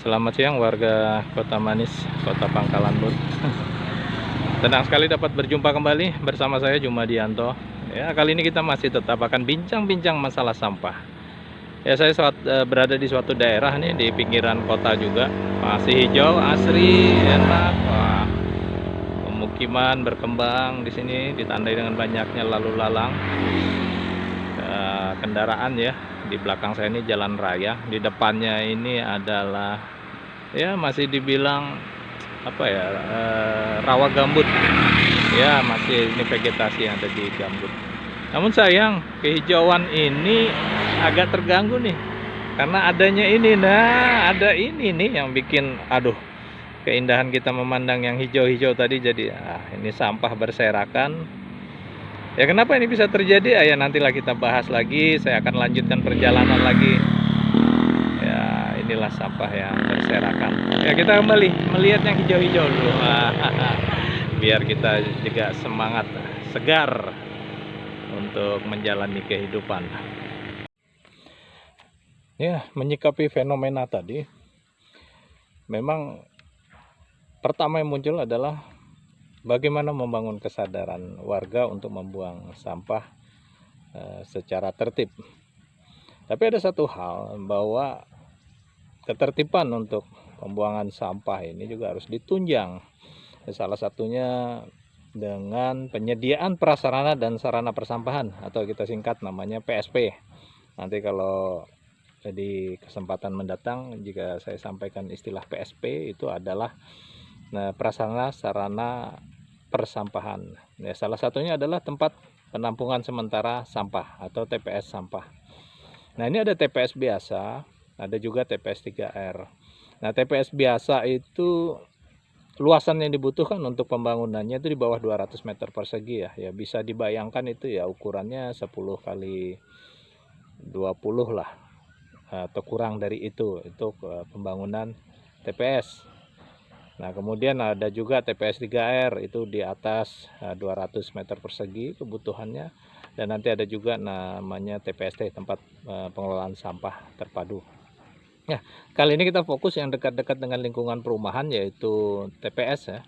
Selamat siang warga Kota Manis, Kota Pangkalan Bun. Senang sekali dapat berjumpa kembali bersama saya Jumadianto. Ya, kali ini kita masih tetap akan bincang-bincang masalah sampah. Ya, saya berada di suatu daerah nih di pinggiran kota juga. Masih hijau, asri, enak. Wah, pemukiman berkembang di sini ditandai dengan banyaknya lalu lalang kendaraan ya. Di belakang saya ini jalan raya, di depannya ini adalah ya masih dibilang apa ya, rawa gambut ya, masih ini vegetasi yang ada di gambut. Namun sayang kehijauan ini agak terganggu nih karena adanya ini. Nah, ada ini nih yang bikin aduh, keindahan kita memandang yang hijau-hijau tadi jadi ini sampah berserakan. Ya, kenapa ini bisa terjadi? Ya nantilah kita bahas lagi. Saya akan lanjutkan perjalanan lagi. Ya, inilah sampah yang berserakan. Ya, kita kembali melihat yang hijau-hijau dulu. Biar kita juga semangat, segar untuk menjalani kehidupan. Ya, menyikapi fenomena tadi, memang pertama yang muncul adalah bagaimana membangun kesadaran warga untuk membuang sampah secara tertib. Tapi ada satu hal, bahwa ketertiban untuk pembuangan sampah ini juga harus ditunjang. Salah satunya dengan penyediaan prasarana dan sarana persampahan atau kita singkat namanya PSP. Nanti kalau di kesempatan mendatang jika saya sampaikan istilah PSP, itu adalah prasarana sarana persampahan. Ya, salah satunya adalah tempat penampungan sementara sampah atau TPS sampah. Nah, ini ada TPS biasa, ada juga TPS 3R. Nah, TPS biasa itu luasan yang dibutuhkan untuk pembangunannya itu di bawah 200 meter persegi ya. Ya bisa dibayangkan itu ya ukurannya 10 kali 20 lah atau kurang dari itu pembangunan TPS. Nah, kemudian ada juga TPS 3R itu di atas 200 meter persegi kebutuhannya, dan nanti ada juga namanya TPST, tempat pengelolaan sampah terpadu. Ya, kali ini kita fokus yang dekat-dekat dengan lingkungan perumahan, yaitu TPS ya.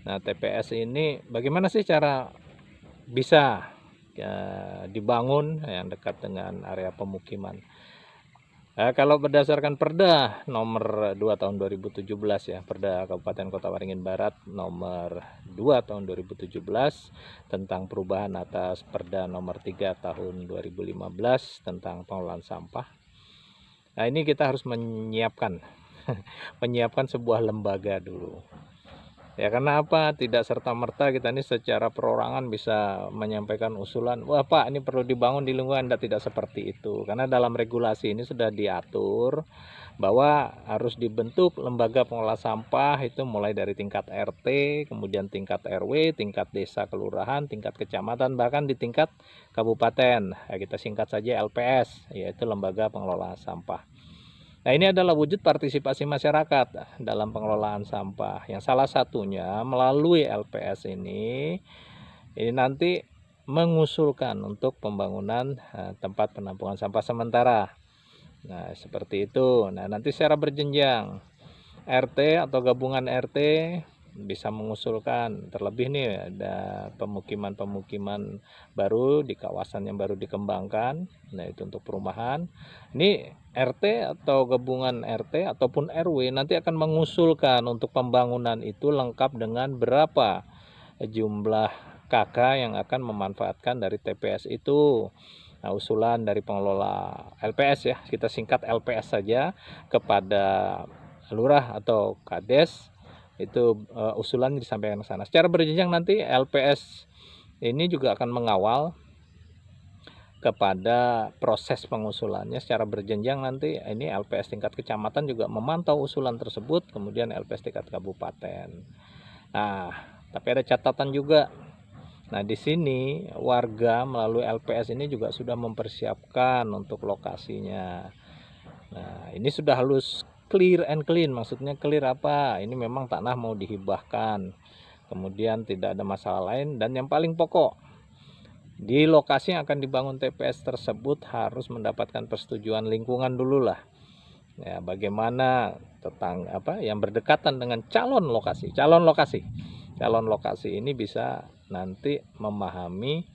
Nah, TPS ini bagaimana sih cara bisa dibangun yang dekat dengan area pemukiman? Kalau berdasarkan Perda nomor 2 tahun 2017 ya, Perda Kabupaten Kota Waringin Barat nomor 2 tahun 2017 tentang perubahan atas Perda nomor 3 tahun 2015 tentang pengelolaan sampah. Nah, ini kita harus menyiapkan menyiapkan sebuah lembaga dulu. Ya, karena apa? Tidak serta-merta kita ini secara perorangan bisa menyampaikan usulan, wah Pak, ini perlu dibangun di lingkungan Anda. Tidak seperti itu. Karena dalam regulasi ini sudah diatur bahwa harus dibentuk lembaga pengelola sampah itu mulai dari tingkat RT, kemudian tingkat RW, tingkat desa kelurahan, tingkat kecamatan, bahkan di tingkat kabupaten. Ya, kita singkat saja LPS, yaitu lembaga pengelola sampah. Nah, ini adalah wujud partisipasi masyarakat dalam pengelolaan sampah, yang salah satunya melalui LPS ini nanti mengusulkan untuk pembangunan tempat penampungan sampah sementara. Nah, seperti itu. Nah, nanti secara berjenjang RT atau gabungan RT bisa mengusulkan, terlebih nih ada pemukiman-pemukiman baru di kawasan yang baru dikembangkan. Nah, itu untuk perumahan. Ini RT atau gabungan RT ataupun RW nanti akan mengusulkan untuk pembangunan itu lengkap dengan berapa jumlah KK yang akan memanfaatkan dari TPS itu. Nah, usulan dari pengelola LPS ya, kita singkat LPS saja, kepada lurah atau kades itu usulan disampaikan ke sana. Secara berjenjang nanti LPS ini juga akan mengawal kepada proses pengusulannya secara berjenjang. Nanti ini LPS tingkat kecamatan juga memantau usulan tersebut, kemudian LPS tingkat kabupaten. Nah, tapi ada catatan juga. Nah, di sini warga melalui LPS ini juga sudah mempersiapkan untuk lokasinya. Nah, ini sudah halus clear and clean. Maksudnya clear apa? Ini memang tanah mau dihibahkan, kemudian tidak ada masalah lain, dan yang paling pokok, di lokasi yang akan dibangun TPS tersebut harus mendapatkan persetujuan lingkungan dulu lah. Ya, bagaimana yang berdekatan dengan calon lokasi ini bisa nanti memahami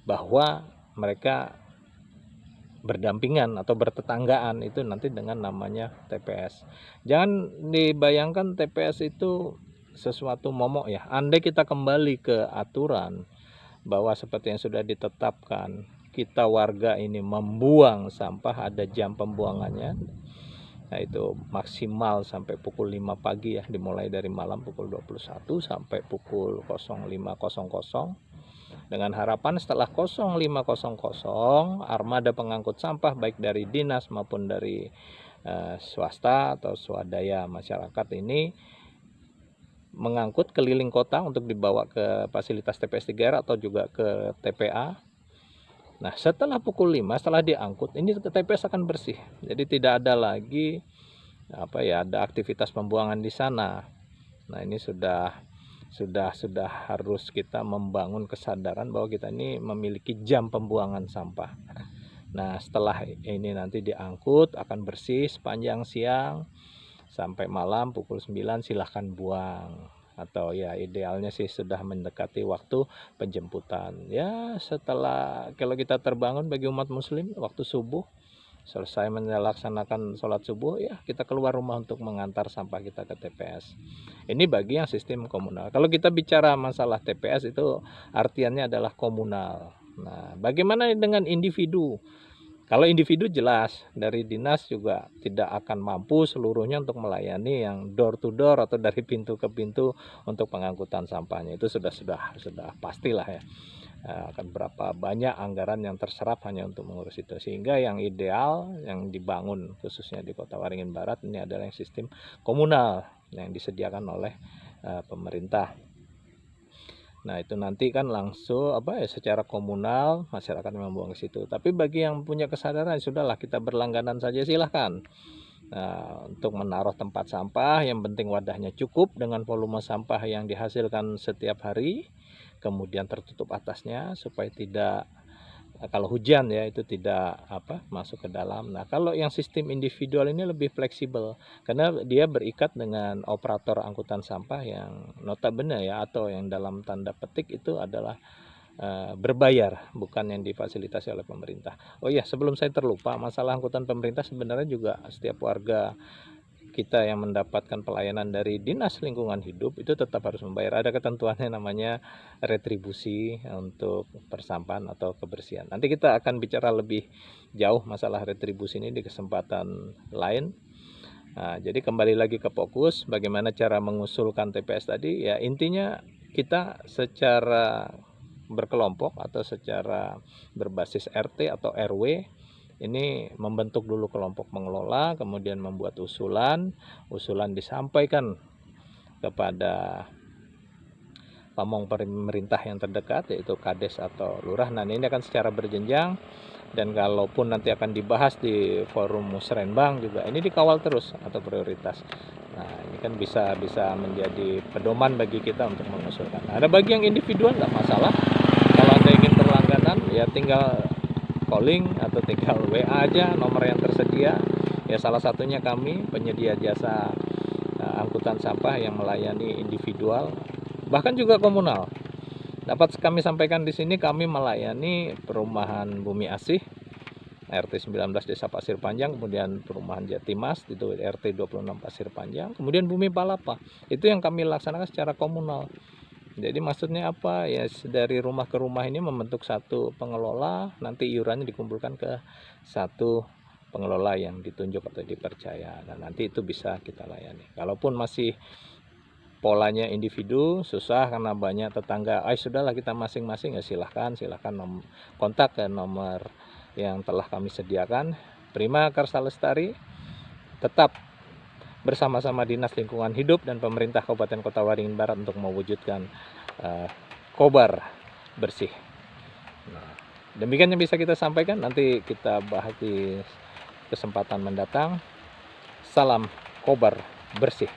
bahwa mereka berdampingan atau bertetanggaan itu nanti dengan namanya TPS. Jangan dibayangkan TPS itu sesuatu momok ya. Andai kita kembali ke aturan bahwa seperti yang sudah ditetapkan, kita warga ini membuang sampah, ada jam pembuangannya. Nah, itu maksimal sampai pukul 5 pagi ya, dimulai dari malam pukul 21 sampai pukul 05.00, dengan harapan setelah 05.00 armada pengangkut sampah baik dari dinas maupun dari swasta atau swadaya masyarakat ini mengangkut keliling kota untuk dibawa ke fasilitas TPS 3R atau juga ke TPA. Nah, setelah pukul 5, setelah diangkut, ini TPS akan bersih. Jadi tidak ada lagi ada aktivitas pembuangan di sana. Nah, ini sudah harus kita membangun kesadaran bahwa kita ini memiliki jam pembuangan sampah. Nah, setelah ini nanti diangkut akan bersih sepanjang siang sampai malam pukul 9 silahkan buang. Atau ya idealnya sih sudah mendekati waktu penjemputan. Ya, setelah kalau kita terbangun bagi umat muslim waktu subuh, selesai melaksanakan sholat subuh, ya kita keluar rumah untuk mengantar sampah kita ke TPS. Ini bagi yang sistem komunal. Kalau kita bicara masalah TPS itu artiannya adalah komunal. Nah, bagaimana dengan individu? Kalau individu jelas dari dinas juga tidak akan mampu seluruhnya untuk melayani yang door to door atau dari pintu ke pintu untuk pengangkutan sampahnya. Itu sudah pastilah ya. Akan berapa banyak anggaran yang terserap hanya untuk mengurus itu, sehingga yang ideal yang dibangun khususnya di Kota Waringin Barat ini adalah yang sistem komunal yang disediakan oleh pemerintah. Nah, itu nanti kan langsung secara komunal masyarakat membuang ke situ. Tapi bagi yang punya kesadaran, sudahlah kita berlangganan saja silahkan. Nah, untuk menaruh tempat sampah yang penting wadahnya cukup dengan volume sampah yang dihasilkan setiap hari, kemudian tertutup atasnya supaya tidak kalau hujan ya itu tidak masuk ke dalam. Nah, kalau yang sistem individual ini lebih fleksibel karena dia berikat dengan operator angkutan sampah yang notabene ya atau yang dalam tanda petik itu adalah berbayar, bukan yang difasilitasi oleh pemerintah. Oh iya, sebelum saya terlupa, masalah angkutan pemerintah sebenarnya juga setiap warga kita yang mendapatkan pelayanan dari Dinas Lingkungan Hidup itu tetap harus membayar. Ada ketentuannya namanya retribusi untuk persampahan atau kebersihan. Nanti kita akan bicara lebih jauh masalah retribusi ini di kesempatan lain. Nah, jadi kembali lagi ke fokus bagaimana cara mengusulkan TPS tadi. Ya, intinya kita secara berkelompok atau secara berbasis RT atau RW ini membentuk dulu kelompok pengelola, kemudian membuat usulan disampaikan kepada pamong pemerintah yang terdekat yaitu Kades atau Lurah. Nah, ini akan secara berjenjang dan kalaupun nanti akan dibahas di forum musrenbang juga ini dikawal terus atau prioritas. Nah, ini kan bisa menjadi pedoman bagi kita untuk mengusulkan. Nah, ada bagi yang individual nggak masalah. Kalau Anda ingin berlangganan ya tinggal calling atau tinggal WA aja nomor yang tersedia. Ya, salah satunya kami penyedia jasa angkutan sampah yang melayani individual bahkan juga komunal. Dapat kami sampaikan di sini kami melayani perumahan Bumi Asih RT 19 Desa Pasir Panjang, kemudian perumahan Jatimas itu RT 26 Pasir Panjang, kemudian Bumi Palapa. Itu yang kami laksanakan secara komunal. Jadi maksudnya apa ya, dari rumah ke rumah ini membentuk satu pengelola, nanti iurannya dikumpulkan ke satu pengelola yang ditunjuk atau dipercaya, dan nanti itu bisa kita layani. Kalaupun masih polanya individu susah karena banyak tetangga, sudahlah kita masing-masing ya silahkan kontak ke nomor yang telah kami sediakan. Prima Karsa Lestari tetap bersama-sama Dinas Lingkungan Hidup dan pemerintah Kabupaten Kota Waringin Barat untuk mewujudkan kobar bersih. Nah, demikian yang bisa kita sampaikan, nanti kita bahas di kesempatan mendatang. Salam kobar bersih.